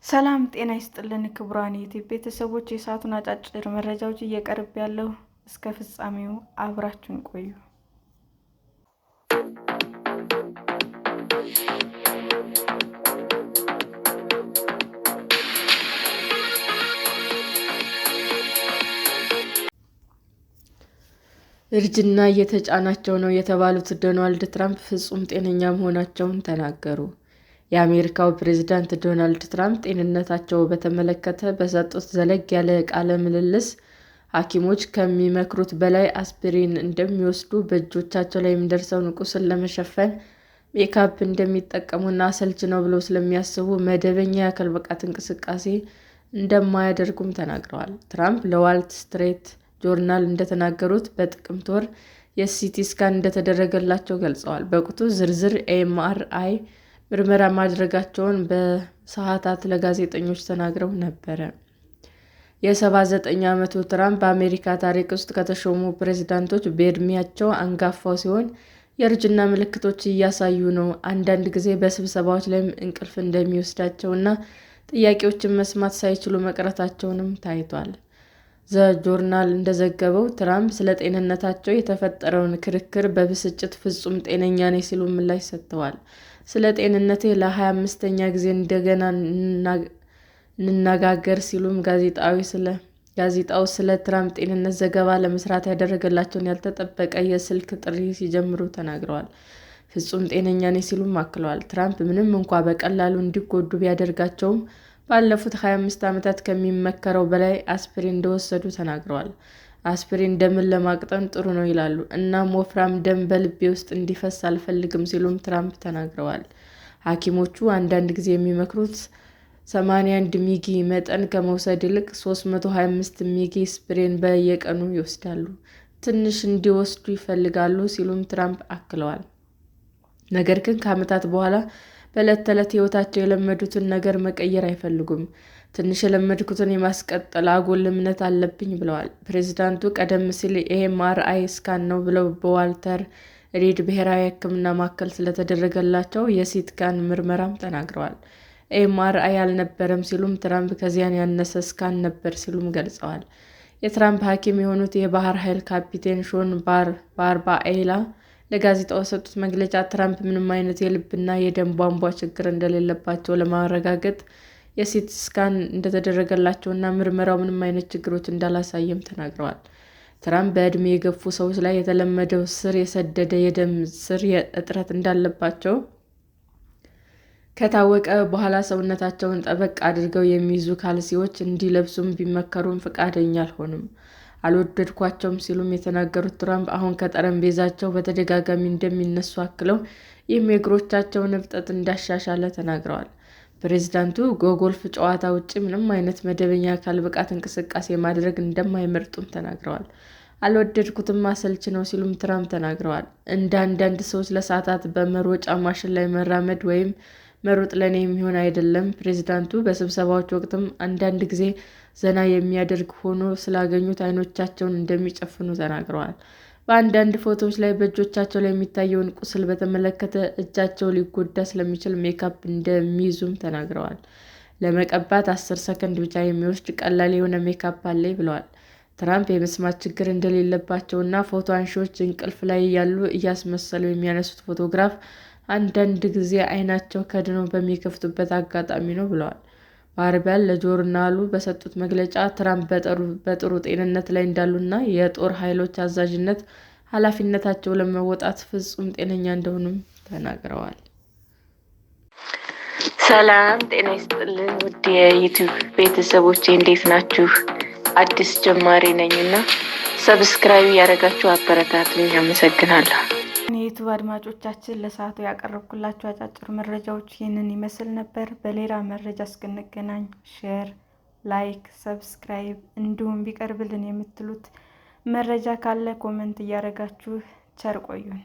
ሰላም ጤና ይስጥልን ክቡራን የዩቲዩብ ቤተሰቦች፣ የሰዓቱን አጫጭር መረጃዎች እየቀርብ ያለው እስከ ፍጻሜው አብራችሁን ቆዩ። እርጅና እየተጫናቸው ነው የተባሉት ዶናልድ ትራምፕ ፍጹም ጤነኛ መሆናቸውን ተናገሩ። የአሜሪካው ፕሬዝዳንት ዶናልድ ትራምፕ ጤንነታቸው በተመለከተ በሰጡት ዘለግ ያለ ቃለ ምልልስ ሐኪሞች ከሚመክሩት በላይ አስፒሪን እንደሚወስዱ፣ በእጆቻቸው ላይ የሚደርሰውን ቁስል ለመሸፈን ሜካፕ እንደሚጠቀሙና አሰልቺ ነው ብለው ስለሚያስቡ መደበኛ የአካል ብቃት እንቅስቃሴ እንደማያደርጉም ተናግረዋል። ትራምፕ ለዋል ስትሪት ጆርናል እንደተናገሩት በጥቅምት ወር የሲቲ ስካን እንደተደረገላቸው ገልጸዋል። በወቅቱ ዝርዝር ኤምአርአይ ምርመራ ማድረጋቸውን በሰዓታት ለጋዜጠኞች ተናግረው ነበር። የ79 ዓመቱ ትራምፕ በአሜሪካ ታሪክ ውስጥ ከተሾሙ ፕሬዝዳንቶች በዕድሜያቸው አንጋፋው ሲሆን የእርጅና ምልክቶች እያሳዩ ነው። አንዳንድ ጊዜ በስብሰባዎች ላይ እንቅልፍ እንደሚወስዳቸው እና ጥያቄዎችን መስማት ሳይችሉ መቅረታቸውም ታይቷል። ዘ ጆርናል እንደዘገበው ትራምፕ ስለ ጤንነታቸው የተፈጠረውን ክርክር በብስጭት ፍጹም ጤነኛ ነኝ ሲሉ ምላሽ ሰጥተዋል። ስለ ጤንነቴ ለ25ኛ ጊዜ እንደገና እንነጋገር ሲሉም ጋዜጣው ስለ ትራምፕ ጤንነት ዘገባ ለመስራት ያደረገላቸውን ያልተጠበቀ የስልክ ጥሪ ሲጀምሩ ተናግረዋል። ፍጹም ጤነኛ ነኝ ሲሉም አክለዋል። ትራምፕ ምንም እንኳ በቀላሉ እንዲጎዱ ቢያደርጋቸውም ባለፉት 25 ዓመታት ከሚመከረው በላይ አስፒሪን እንደወሰዱ ተናግረዋል። አስፒሪን ደምን ለማቅጠን ጥሩ ነው ይላሉ። እናም ወፍራም ደም በልቤ ውስጥ እንዲፈስ አልፈልግም ሲሉም ትራምፕ ተናግረዋል። ሐኪሞቹ አንዳንድ ጊዜ የሚመክሩት 81 ሚሊ መጠን ከመውሰድ ይልቅ 325 ሚሊ አስፒሪን በየቀኑ ይወስዳሉ፣ ትንሽ እንዲወስዱ ይፈልጋሉ ሲሉም ትራምፕ አክለዋል። ነገር ግን ከዓመታት በኋላ በዕለት ተዕለት ሕይወታቸው የለመዱትን ነገር መቀየር አይፈልጉም። ትንሽ የለመድኩትን የማስቀጠል አጉል እምነት አለብኝ ብለዋል። ፕሬዝዳንቱ ቀደም ሲል ኤምአርአይ ስካን ነው ብለው በዋልተር ሪድ ብሔራዊ ሕክምና ማዕከል ስለተደረገላቸው የሲቲ ስካን ምርመራም ተናግረዋል። ኤምአርአይ አልነበረም ሲሉም ትራምፕ ከዚያን ያነሰ ስካን ነበር ሲሉም ገልጸዋል። የትራምፕ ሐኪም የሆኑት የባህር ኃይል ካፒቴን ሾን ባርባኤላ ለጋዜጣው በሰጡት መግለጫ ትራምፕ ምንም አይነት የልብና የደም ቧንቧ ችግር እንደሌለባቸው ለማረጋገጥ የሲቲ ስካን እንደተደረገላቸውና ምርመራው ምንም አይነት ችግሮች እንዳላሳየም ተናግረዋል። ትራምፕ በዕድሜ የገፉ ሰዎች ላይ የተለመደው ስር የሰደደ የደም ስር እጥረት እንዳለባቸው ከታወቀ በኋላ ሰውነታቸውን ጠበቅ አድርገው የሚይዙ ካልሲዎች እንዲለብሱም ቢመከሩም ፈቃደኛ አልወደድኳቸውም ሲሉም የተናገሩት ትራምፕ አሁን ከጠረጴዛቸው በተደጋጋሚ እንደሚነሱ አክለው ይህም የእግሮቻቸውን እብጠት እንዳሻሻለ ተናግረዋል። ፕሬዝዳንቱ ከጎልፍ ጨዋታ ውጭ ምንም አይነት መደበኛ የአካል ብቃት እንቅስቃሴ ማድረግ እንደማይመርጡም ተናግረዋል። አልወደድኩትም፣ አሰልቺ ነው ሲሉም ትራምፕ ተናግረዋል። እንደ አንዳንድ ሰዎች ለሰዓታት በመሮጫ ማሽን ላይ መራመድ ወይም መሮጥ ለእኔ የሚሆን አይደለም። ፕሬዝዳንቱ በስብሰባዎች ወቅትም አንዳንድ ጊዜ ዘና የሚያደርግ ሆኖ ስላገኙት ዓይኖቻቸውን እንደሚጨፍኑ ተናግረዋል። በአንዳንድ ፎቶዎች ላይ በእጆቻቸው ላይ የሚታየውን ቁስል በተመለከተ እጃቸው ሊጎዳ ስለሚችል ሜካፕ እንደሚይዙም ተናግረዋል። ለመቀባት 10 ሰከንድ ብቻ የሚወስድ ቀላል የሆነ ሜካፕ አለኝ ብለዋል። ትራምፕ የመስማት ችግር እንደሌለባቸውና ፎቶ አንሺዎች እንቅልፍ ላይ ያሉ እያስመሰሉ የሚያነሱት ፎቶግራፍ አንዳንድ ጊዜ ዓይናቸው ከድኖ በሚከፍቱበት አጋጣሚ ነው ብለዋል። ባርባል ለጆርናሉ በሰጡት መግለጫ ትራምፕ በጥሩ ጤንነት ላይ እንዳሉና የጦር ኃይሎች አዛዥነት ኃላፊነታቸውን ለመወጣት ፍጹም ጤነኛ እንደሆኑም ተናግረዋል። ሰላም ጤና ይስጥልን ውድ የዩቲዩብ ቤተሰቦቼ እንዴት ናችሁ? አዲስ ጀማሪ ነኝና ሰብስክራይብ ያደረጋችሁ አበረታቱኝ። አመሰግናለሁ። የዩቲዩብ አድማጮቻችን ለሰዓቱ ያቀረብኩላችሁ አጫጭር መረጃዎች ይህንን ይመስል ነበር። በሌላ መረጃ እስክንገናኝ ሼር፣ ላይክ፣ ሰብስክራይብ እንዲሁም ቢቀርብልን የምትሉት መረጃ ካለ ኮመንት እያደረጋችሁ ቸር ቆዩን።